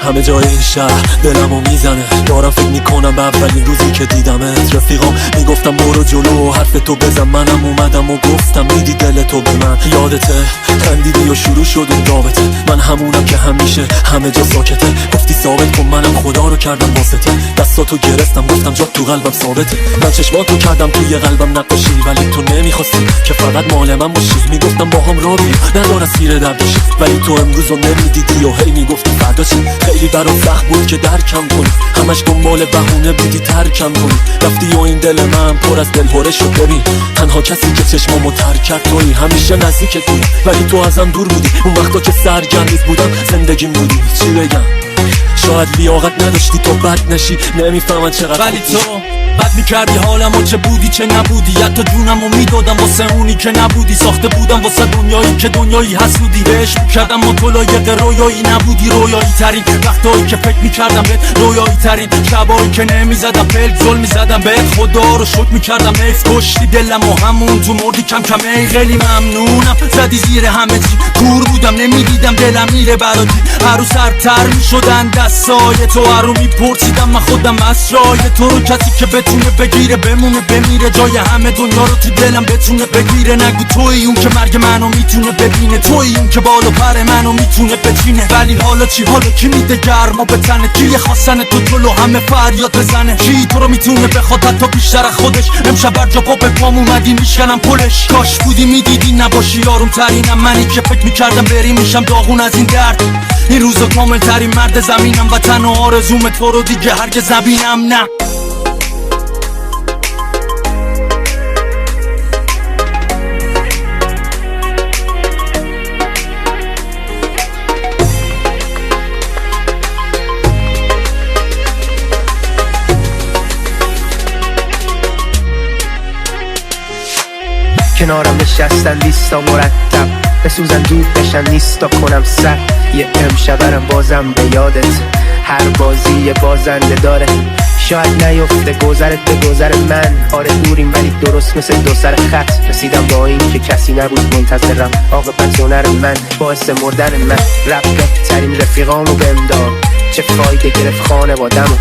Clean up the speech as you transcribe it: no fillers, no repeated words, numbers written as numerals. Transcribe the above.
همه جای این شهر دلمو میزنه، دارم فکر میکنم به اولین روزی که دیدمت. رفیقام میگفتم برو جلو حرف تو بزن، منم اومدم و گفتم میدی دل تو به من. یادته خندیدی و شروع شد اون رابطه، من همونم که همیشه همه جا ساکته. گفتی ثابت کن منم خدا رو کردم واسطه، دستاتو گرفتم گفتم جات تو قلبم ثابته. من چشماتو کردم توی قلبم نقاشی، ولی تو نمیخواستی که فقط مال من باشی. میگفتم با هم را بریم ندارم سیر درد باشی، ولی تو امروز رو نمیدیدی و هی میگفتی فردا چی. خیلی برام سخت بود که درکم کنی، همش دنبال بهونه بودی ترکم کنی. رفتی و این دل من پر از دلهره شد. ببین تنها کسی که چشمامو تر کرد تویی، همیشه نزدیکت بودم ولی تو ازم دور بودی. اون وقتا که سرگرم بودم زندگیم بودی. چی بگم شاید لیاقت نداشتی تو بد نشی، نمیفهمن چقدر ولی تو بد میکردی حالمو، چه بودی چه نبودی. حتی جونمو میدادم واسه اونی که نبودی. ساخته بودم واسه دنیایی که دنیایی حسودی. بهش میکردم و تو لایق رویایی نبودی. رویایی ترین وقتایی که فکر میکردم بهت، رویایی ترین شبایی که نمیزدم پلک ظلم میزدم بهت. خدا رو شکر میکردم حیف کشتی دلم و همون تو مردی کم کم. ای خیلی ممنونم زدی زیر همه چی، کور بودم نمیدیدم دلم میره برادی. هر روز سرتر میشدن دستای تو، هر رو میپرسیدم من خودم اسرای تو رو. کسی که بتونه بگیره بمونه بمیره، جای همه دنیا رو تو دلم بتونه بگیره. نگو تویی اون که مرگ منو میتونه ببینه، تویی اون که بالا پر منو میتونه بچینه. ولی حالا چی؟ حالا کی میده گرما به تنه؟ کی خواستن تو جلو همه فریاد بزنه؟ کی تو رو میتونه بخواد حتی بیشتر از خودش؟ امشب بر جا پا به پام اومدی میشکنم پلش. کاش بودی میدیدی نباشی آروم ترینم، منی که فکر میکردم بری میشم داغون از این درد. این روزا کامل ترین مرد زمینم و تنها آرزوم تو رو دیگه هرگز نبینم. نه کنارم نشستن لیستا مرتب، بسوزن دود بشن لیستا کنم سر. یه امشبرم بازم به یادت، هر بازی یه بازنده داره. شاید نیفته گذرت به گذر من، آره دوریم ولی درست مثل دو سر خط. رسیدم با این که کسی نبود منتظرم، عاقبت هنر من باعث مردن من. رب بهترین رفیقامو بهم داد، چه فایده گرفت خانوادمو.